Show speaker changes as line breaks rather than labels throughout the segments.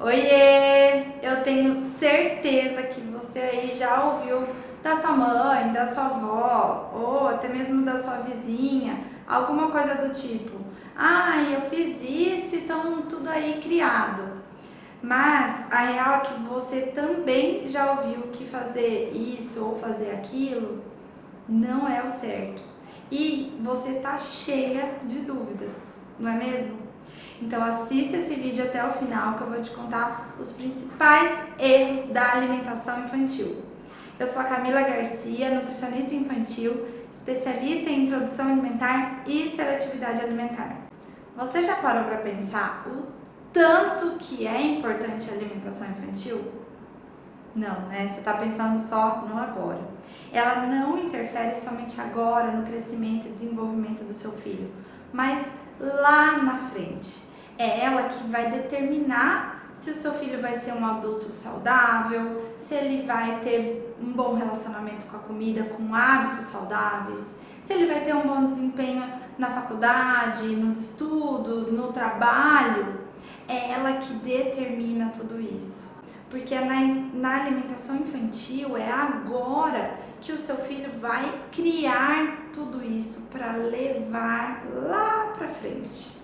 Oiê! Eu tenho certeza que você aí já ouviu da sua mãe, da sua avó, ou até mesmo da sua vizinha, alguma coisa do tipo: "Ai, eu fiz isso e estão tudo aí criado". Mas a real é que você também já ouviu que fazer isso ou fazer aquilo não é o certo. E você tá cheia de dúvidas, não é mesmo? Então assista esse vídeo até o final que eu vou te contar os principais erros da alimentação infantil. Eu sou a Camila Garcia, nutricionista infantil, especialista em introdução alimentar e seletividade alimentar. Você já parou para pensar o tanto que é importante a alimentação infantil? Não, né? Você está pensando só no agora. Ela não interfere somente agora no crescimento e desenvolvimento do seu filho, mas lá na frente. É ela que vai determinar se o seu filho vai ser um adulto saudável, se ele vai ter um bom relacionamento com a comida, com hábitos saudáveis, se ele vai ter um bom desempenho na faculdade, nos estudos, no trabalho. É ela que determina tudo isso. Porque na alimentação infantil é agora que o seu filho vai criar tudo isso para levar lá para frente.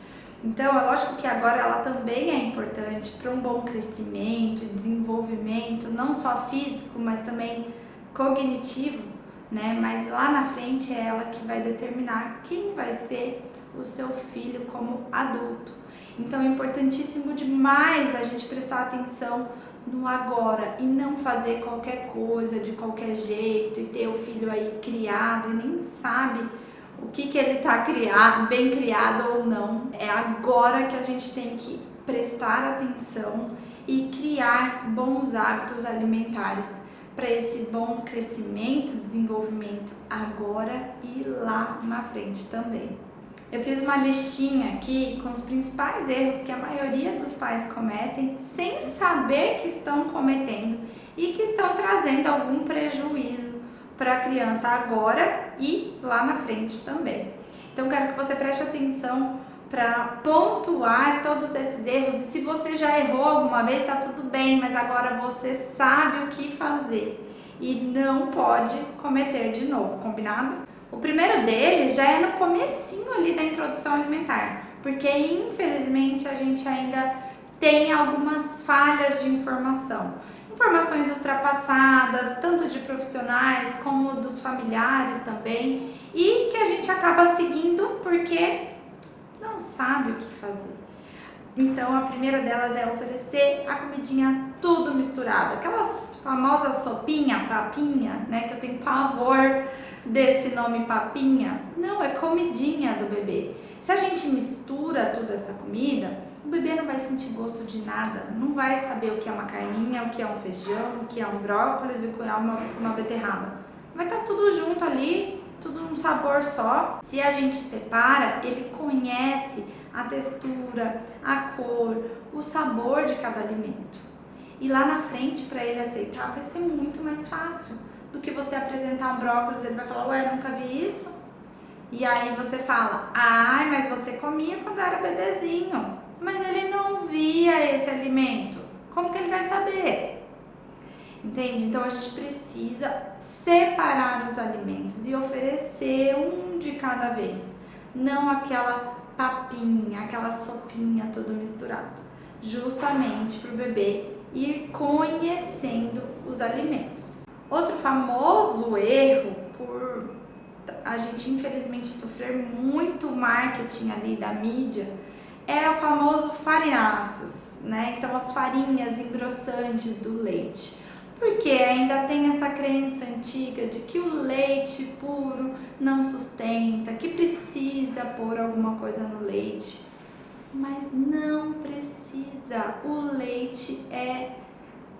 Então, é lógico que agora ela também é importante para um bom crescimento e desenvolvimento, não só físico, mas também cognitivo, né? Mas lá na frente é ela que vai determinar quem vai ser o seu filho como adulto. Então, é importantíssimo demais a gente prestar atenção no agora e não fazer qualquer coisa de qualquer jeito e ter o filho aí criado e nem sabe o que ele está bem criado ou não. É agora que a gente tem que prestar atenção e criar bons hábitos alimentares para esse bom crescimento, desenvolvimento agora e lá na frente também. Eu fiz uma listinha aqui com os principais erros que a maioria dos pais cometem sem saber que estão cometendo e que estão trazendo algum prejuízo para a criança agora e lá na frente também. Então, quero que você preste atenção para pontuar todos esses erros. E se você já errou alguma vez, está tudo bem, mas agora você sabe o que fazer e não pode cometer de novo, combinado? O primeiro deles já é no comecinho ali da introdução alimentar, porque infelizmente a gente ainda tem algumas falhas de informação. Informações ultrapassadas, tanto de profissionais como dos familiares também, e que a gente acaba seguindo porque não sabe o que fazer. Então, a primeira delas é oferecer a comidinha tudo misturado, aquela famosa sopinha, papinha, né, que eu tenho pavor desse nome papinha. Não, é comidinha do bebê. Se a gente mistura toda essa comida, o bebê não vai sentir gosto de nada, não vai saber o que é uma carninha, o que é um feijão, o que é um brócolis e o que é uma beterraba. Vai estar tudo junto ali, tudo um sabor só. Se a gente separa, ele conhece a textura, a cor, o sabor de cada alimento. E lá na frente, para ele aceitar, vai ser muito mais fácil do que você apresentar um brócolis. Ele vai falar: ué, nunca vi isso. E aí você fala: ai, mas você comia quando era bebezinho. Mas ele não via esse alimento. Como que ele vai saber? Entende? Então a gente precisa separar os alimentos e oferecer um de cada vez. Não aquela papinha, aquela sopinha tudo misturado. Justamente para o bebê ir conhecendo os alimentos. Outro famoso erro, por a gente infelizmente sofrer muito marketing ali da mídia, é o famoso farináceos, né? Então, as farinhas engrossantes do leite. Porque ainda tem essa crença antiga de que o leite puro não sustenta, que precisa pôr alguma coisa no leite. Mas não precisa. O leite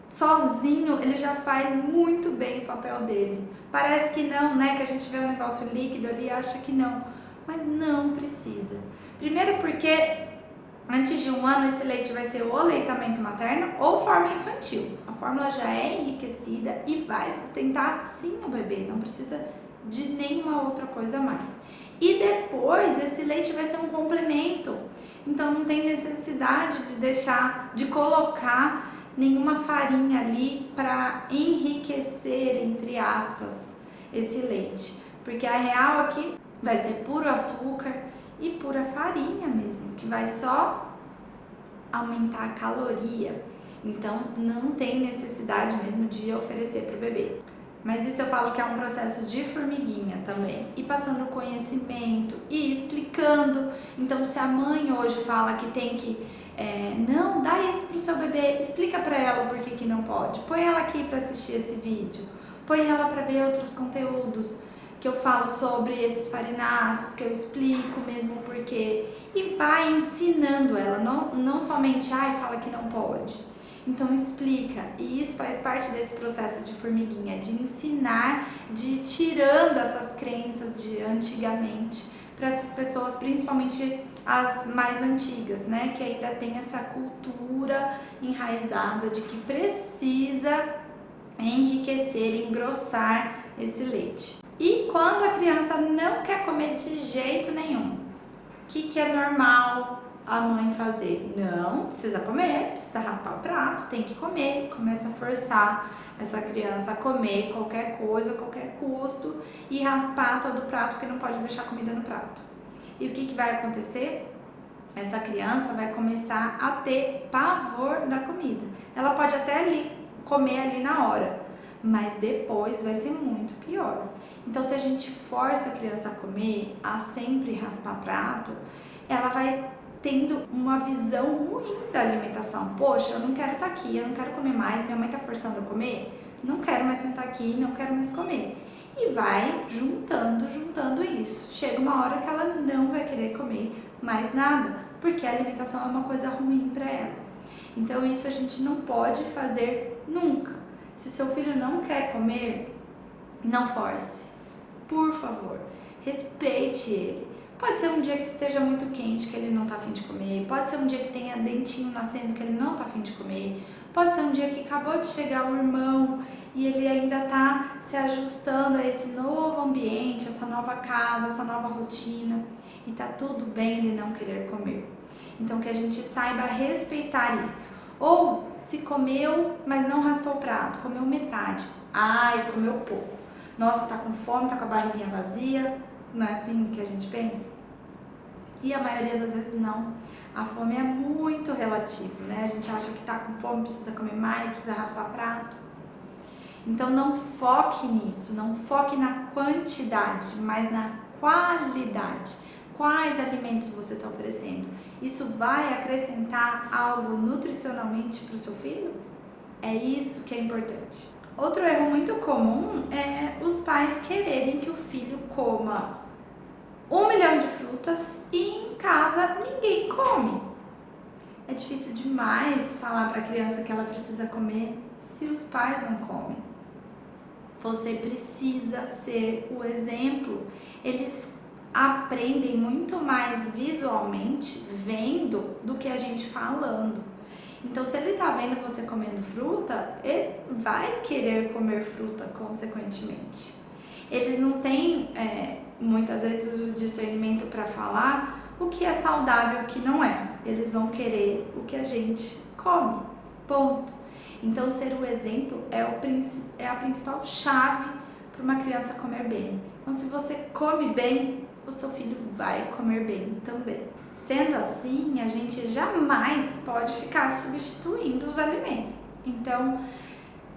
sozinho, ele já faz muito bem o papel dele. Parece que não, né? Que a gente vê um negócio líquido ali e acha que não. Mas não precisa. Primeiro porque antes de 1 ano, esse leite vai ser ou aleitamento materno ou fórmula infantil. A fórmula já é enriquecida e vai sustentar sim o bebê, não precisa de nenhuma outra coisa a mais. E depois, esse leite vai ser um complemento. Então não tem necessidade de colocar nenhuma farinha ali para enriquecer, entre aspas, esse leite. Porque a real aqui vai ser puro açúcar e pura farinha mesmo, que vai só aumentar a caloria. Então não tem necessidade mesmo de oferecer para o bebê. Mas isso eu falo que é um processo de formiguinha também. E passando conhecimento e explicando. Então se a mãe hoje fala que tem que não, dá isso pro seu bebê, explica para ela por que não pode. Põe ela aqui para assistir esse vídeo. Põe ela para ver outros conteúdos que eu falo sobre esses farináceos, que eu explico mesmo o porquê. E vai ensinando ela, não somente fala que não pode. Então explica, e isso faz parte desse processo de formiguinha, de ensinar, de ir tirando essas crenças de antigamente para essas pessoas, principalmente as mais antigas, né, que ainda tem essa cultura enraizada de que precisa enriquecer, engrossar esse leite. E quando a criança não quer comer de jeito nenhum, o que é normal a mãe fazer? Não, precisa comer, precisa raspar o prato, tem que comer, começa a forçar essa criança a comer qualquer coisa, a qualquer custo e raspar todo o prato, porque não pode deixar comida no prato. E o que vai acontecer? Essa criança vai começar a ter pavor da comida. Ela pode até comer ali na hora, mas depois vai ser muito pior. Então se a gente força a criança a comer, a sempre raspar prato, ela vai tendo uma visão ruim da alimentação. Poxa, eu não quero estar aqui, eu não quero comer mais, minha mãe está forçando a comer, não quero mais sentar aqui, não quero mais comer. E vai juntando isso. Chega uma hora que ela não vai querer comer mais nada, porque a alimentação é uma coisa ruim para ela. Então isso a gente não pode fazer nunca. Se seu filho não quer comer, não force. Por favor, respeite ele. Pode ser um dia que esteja muito quente, que ele não tá afim de comer. Pode ser um dia que tenha dentinho nascendo, que ele não tá afim de comer. Pode ser um dia que acabou de chegar o irmão e ele ainda tá se ajustando a esse novo ambiente, essa nova casa, essa nova rotina. E tá tudo bem ele não querer comer. Então que a gente saiba respeitar isso. Ou se comeu, mas não raspou o prato, comeu metade. Ai, comeu pouco. Nossa, tá com fome, tá com a barriguinha vazia. Não é assim que a gente pensa? E a maioria das vezes não. A fome é muito relativa, né? A gente acha que tá com fome, precisa comer mais, precisa raspar prato. Então não foque nisso, não foque na quantidade, mas na qualidade. Quais alimentos você está oferecendo? Isso vai acrescentar algo nutricionalmente para o seu filho? É isso que é importante. Outro erro muito comum é os pais quererem que o filho coma 1 milhão de frutas e em casa ninguém come. É difícil demais falar para a criança que ela precisa comer se os pais não comem. Você precisa ser o exemplo. Eles aprendem muito mais visualmente, vendo, do que a gente falando. Então, se ele tá vendo você comendo fruta, ele vai querer comer fruta, consequentemente. Eles não têm, muitas vezes, o discernimento para falar o que é saudável e o que não é. Eles vão querer o que a gente come, ponto. Então, ser o exemplo é a principal chave para uma criança comer bem. Então, se você come bem, o seu filho vai comer bem também. Sendo assim, a gente jamais pode ficar substituindo os alimentos. Então,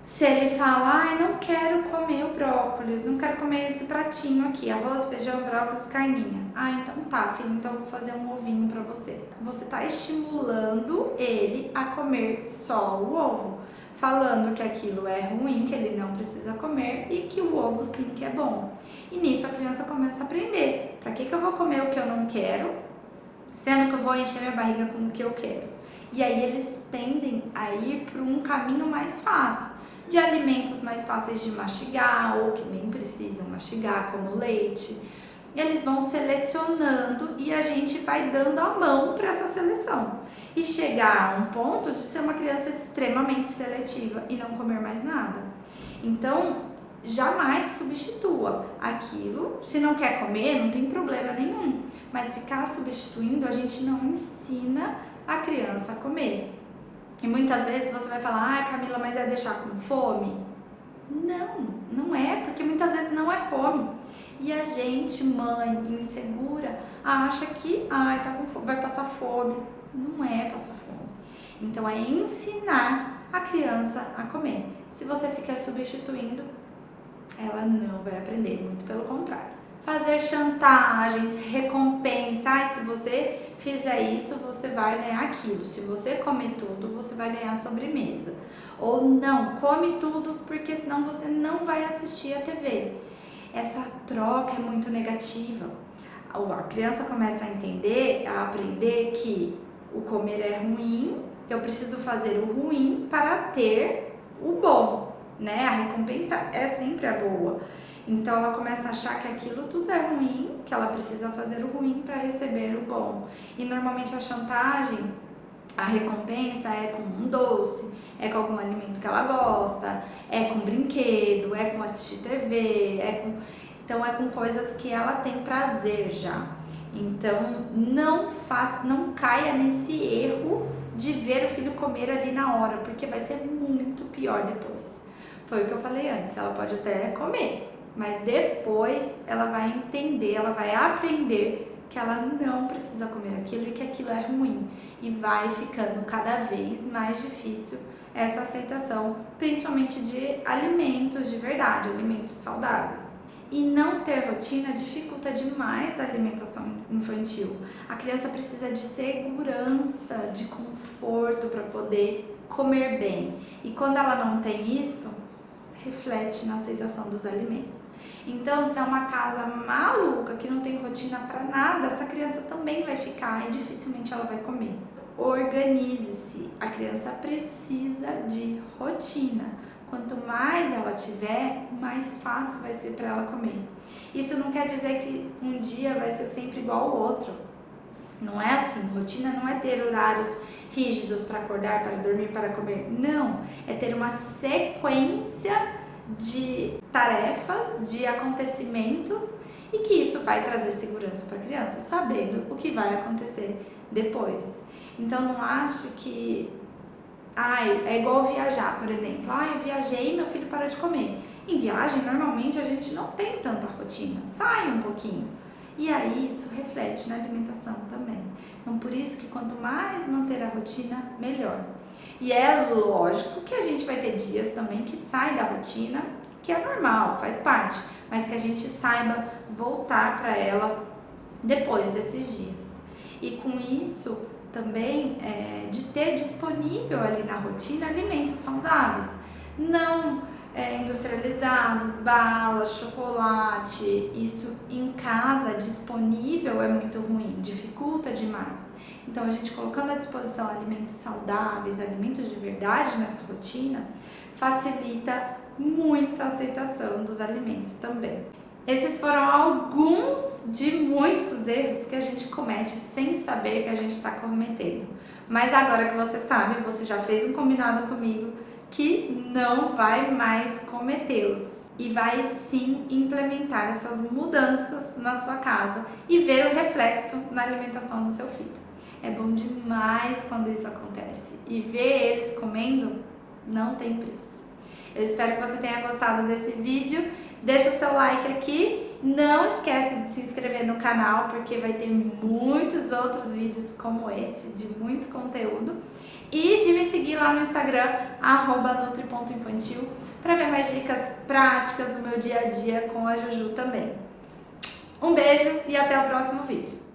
se ele fala, não quero comer o brócolis, não quero comer esse pratinho aqui, arroz, feijão, brócolis, carninha. Então tá, filho, então eu vou fazer um ovinho pra você. Você tá estimulando ele a comer só o ovo, falando que aquilo é ruim, que ele não precisa comer e que o ovo sim que é bom. E nisso a criança começa a aprender. Pra que eu vou comer o que eu não quero, sendo que eu vou encher minha barriga com o que eu quero? E aí eles tendem a ir para um caminho mais fácil, de alimentos mais fáceis de mastigar ou que nem precisam mastigar, como leite. E eles vão selecionando e a gente vai dando a mão para essa seleção. E chegar a um ponto de ser uma criança extremamente seletiva e não comer mais nada. Então, jamais substitua aquilo. Se não quer comer, não tem problema nenhum, mas ficar substituindo, a gente não ensina a criança a comer. E muitas vezes você vai falar, ah, Camila, mas é deixar com fome? Não, não é, porque muitas vezes não é fome. E a gente, mãe, insegura, acha que, ai, tá com fome, vai passar fome. Não é passar fome. Então é ensinar a criança a comer. Se você ficar substituindo, ela não vai aprender, muito pelo contrário. Fazer chantagens, recompensa, ai, se você fizer isso, você vai ganhar aquilo. Se você comer tudo, você vai ganhar sobremesa. Ou não, come tudo, porque senão você não vai assistir a TV. Essa troca é muito negativa. A criança começa a entender, a aprender que o comer é ruim, eu preciso fazer o ruim para ter o bom, né? A recompensa é sempre a boa. Então ela começa a achar que aquilo tudo é ruim, que ela precisa fazer o ruim para receber o bom. E normalmente a chantagem, a recompensa é com um doce, é com algum alimento que ela gosta, é com brinquedo, é com assistir TV, então é com coisas que ela tem prazer já. Então não caia nesse erro de ver o filho comer ali na hora, porque vai ser muito pior depois. Foi o que eu falei antes, ela pode até comer, mas depois ela vai entender, ela vai aprender que ela não precisa comer aquilo e que aquilo é ruim. E vai ficando cada vez mais difícil essa aceitação, principalmente de alimentos de verdade, alimentos saudáveis. E não ter rotina dificulta demais a alimentação infantil. A criança precisa de segurança, de conforto para poder comer bem. E quando ela não tem isso, reflete na aceitação dos alimentos. Então, se é uma casa maluca, que não tem rotina para nada, essa criança também vai ficar e dificilmente ela vai comer. Organize-se. A criança precisa de rotina. Quanto mais ela tiver, mais fácil vai ser para ela comer. Isso não quer dizer que um dia vai ser sempre igual ao outro. Não é assim. Rotina não é ter horários rígidos para acordar, para dormir, para comer. Não. É ter uma sequência de tarefas, de acontecimentos, e que isso vai trazer segurança para a criança, sabendo o que vai acontecer depois. Então não ache que é igual viajar, por exemplo. Eu viajei e meu filho parou de comer. Em viagem, normalmente a gente não tem tanta rotina, sai um pouquinho. E aí isso reflete na alimentação também. Então por isso que quanto mais manter a rotina, melhor. E é lógico que a gente vai ter dias também que sai da rotina, que é normal, faz parte, mas que a gente saiba voltar para ela depois desses dias. E com isso também de ter disponível ali na rotina alimentos saudáveis, não industrializados, balas, chocolate. Isso em casa disponível é muito ruim, dificulta demais. Então a gente colocando à disposição alimentos saudáveis, alimentos de verdade nessa rotina, facilita muito a aceitação dos alimentos também. Esses foram alguns de muitos erros que a gente comete sem saber que a gente está cometendo. Mas agora que você sabe, você já fez um combinado comigo que não vai mais cometê-los. E vai sim implementar essas mudanças na sua casa e ver o reflexo na alimentação do seu filho. É bom demais quando isso acontece. E ver eles comendo não tem preço. Eu espero que você tenha gostado desse vídeo. Deixa o seu like aqui. Não esquece de se inscrever no canal, porque vai ter muitos outros vídeos como esse, de muito conteúdo. E de me seguir lá no Instagram, @nutri.infantil, para ver mais dicas práticas do meu dia a dia com a Juju também. Um beijo e até o próximo vídeo.